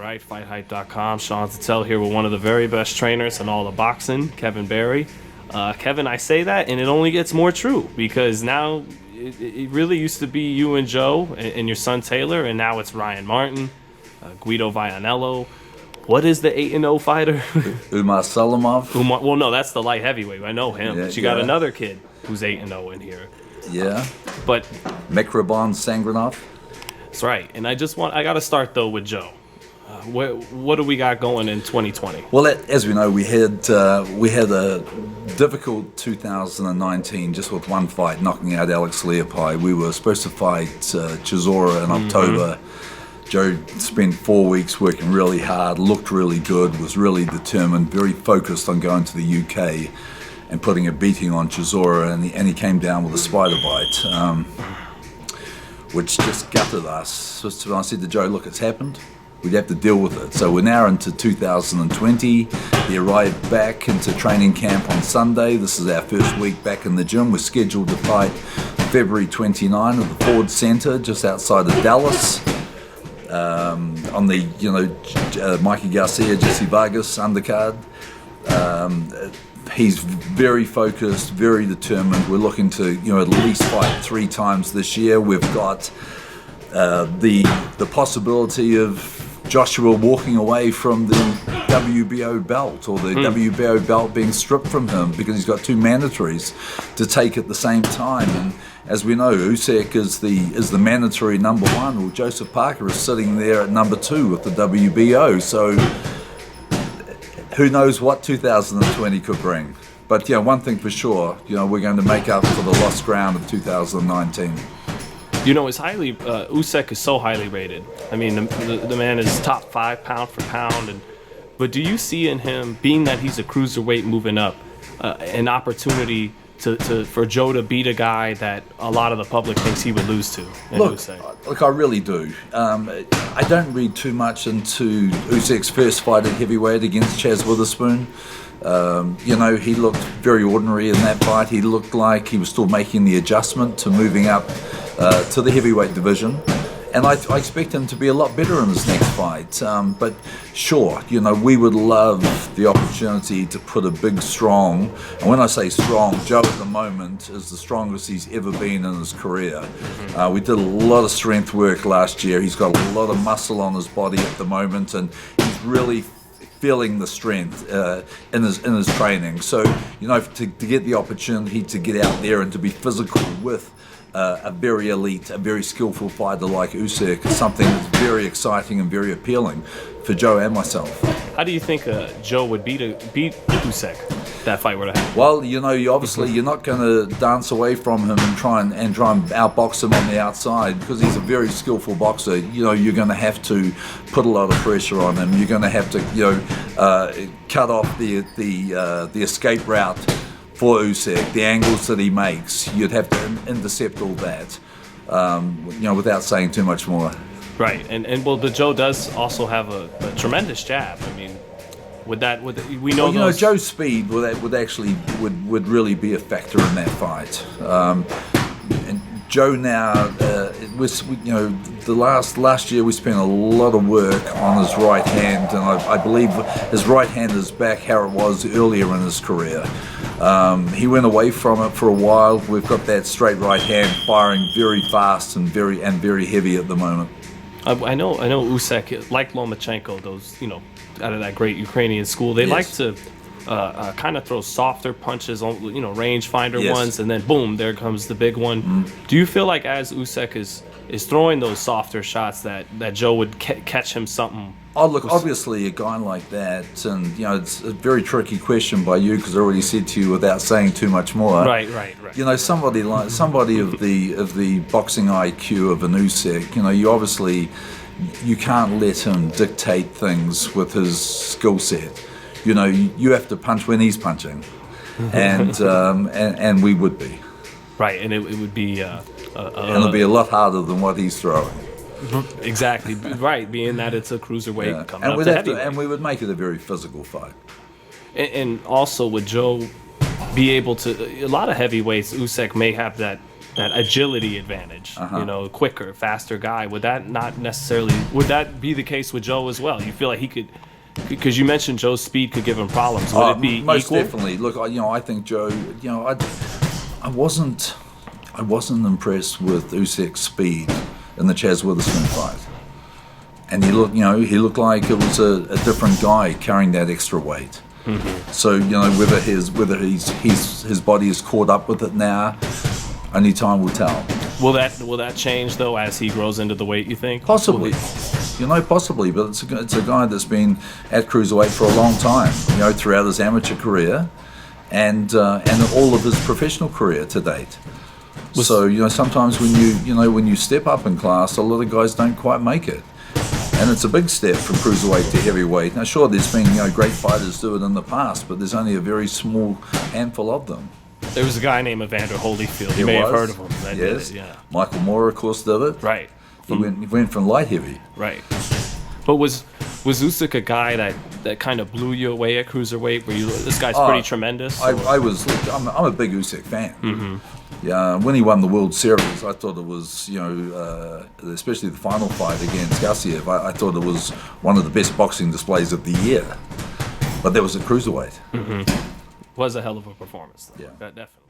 right, FightHype.com. Sean Zattel here with one of the very best trainers in all of boxing, Kevin Barry. Kevin, I say that, and it only gets more true because now it really used to be you and Joe and your son Taylor, and now it's Ryan Martin, Guido Vianello. What is the 8-0 fighter? Umar Salamov. Well, no, that's the light heavyweight. I know him. But you got another kid who's 8-0 in here. Yeah. But Mekrabon Sangranov. That's right. And I got to start though with Joe. What do we got going in 2020? Well, as we know, we had a difficult 2019 just with one fight, knocking out Alex Leopai. We were supposed to fight Chisora in October. Joe spent 4 weeks working really hard, looked really good, was really determined, very focused on going to the UK and putting a beating on Chisora, and he came down with a spider bite, which just gutted us. So I said to Joe, look, it's happened. We'd have to deal with it. So we're now into 2020. He arrived back into training camp on Sunday. This is our first week back in the gym. We're scheduled to fight February 29 at the Ford Center, just outside of Dallas. On the Mikey Garcia, Jessie Vargas undercard. He's very focused, very determined. We're looking to at least fight 3 times this year. We've got the possibility of Joshua walking away from the WBO belt, or the WBO belt being stripped from him because he's got 2 mandatories to take at the same time. And as we know, Usyk is the mandatory number 1. Well, Joseph Parker is sitting there at number 2 with the WBO. So who knows what 2020 could bring? But one thing for sure, we're going to make up for the lost ground of 2019. It's highly Usyk is so highly rated. I mean, the man is top 5 pound for pound. But do you see in him, being that he's a cruiserweight moving up, an opportunity for Joe to beat a guy that a lot of the public thinks he would lose to? Look, I really do. I don't read too much into Usyk's first fight at heavyweight against Chaz Witherspoon. He looked very ordinary in that fight. He looked like he was still making the adjustment to moving up to the heavyweight division. And I expect him to be a lot better in this next fight. But sure, we would love the opportunity to put a big, strong, and when I say strong, Joe at the moment is the strongest he's ever been in his career. We did a lot of strength work last year. He's got a lot of muscle on his body at the moment, and he's really feeling the strength in his training. So, to get the opportunity to get out there and to be physical with a very elite, a very skillful fighter like Usyk is something that's very exciting and very appealing for Joe and myself. How do you think Joe would beat Usyk if that fight were to happen? Well, you're not going to dance away from him and try and outbox him on the outside, because he's a very skillful boxer. You're going to have to put a lot of pressure on him. You're going to have to cut off the escape route for Usyk, the angles that he makes. You'd have to intercept all that, without saying too much more. Right, and the Joe does also have a tremendous jab. I mean, we know Joe's speed would really be a factor in that fight. And Joe now, last year we spent a lot of work on his right hand, and I believe his right hand is back how it was earlier in his career. He went away from it for a while. We've got that straight right hand firing very fast and very heavy at the moment. I know Usyk, like Lomachenko, those out of that great Ukrainian school, they like to kind of throw softer punches on rangefinder ones, and then boom, there comes the big one. Do you feel like as Usyk is throwing those softer shots that Joe would catch him something? Oh, look, obviously a guy like that, and it's a very tricky question by you, because I already said to you without saying too much more. Right. Somebody of the boxing IQ of an Usyk, you can't let him dictate things with his skill set. You have to punch when he's punching, and we would be. Right, and it would be. And it'll be a lot harder than what he's throwing. Exactly, right, being that it's a cruiserweight coming up to heavyweight. And we would make it a very physical fight. And also, would Joe be able to, a lot of heavyweights, Usyk may have that that agility advantage. You know, quicker, faster guy. Would that be the case with Joe as well? You feel like he could, because you mentioned Joe's speed could give him problems. Would it be most equal? definitely? Look, I think Joe. I wasn't impressed with Usyk's speed in the Chaz Witherspoon fight. And he looked like it was a different guy carrying that extra weight. So whether his body is caught up with it now, only time will tell. Will that change though as he grows into the weight? You think? Possibly, possibly. But it's a guy that's been at cruiserweight for a long time. Throughout his amateur career, and all of his professional career to date. So sometimes when you step up in class, a lot of guys don't quite make it. And it's a big step from cruiserweight to heavyweight. Now, sure, there's been great fighters do it in the past, but there's only a very small handful of them. There was a guy named Evander Holyfield. You may have heard of him. That did it, yeah. Michael Moore, of course, did it. Right. He went from light heavy. Right. But was Usyk a guy that kind of blew you away at cruiserweight? Where this guy's pretty tremendous? I'm a big Usyk fan. Yeah, when he won the World Series, I thought it was, especially the final fight against Garcia, I thought it was one of the best boxing displays of the year. But that was at cruiserweight. Was a hell of a performance, though. Yeah. Definitely.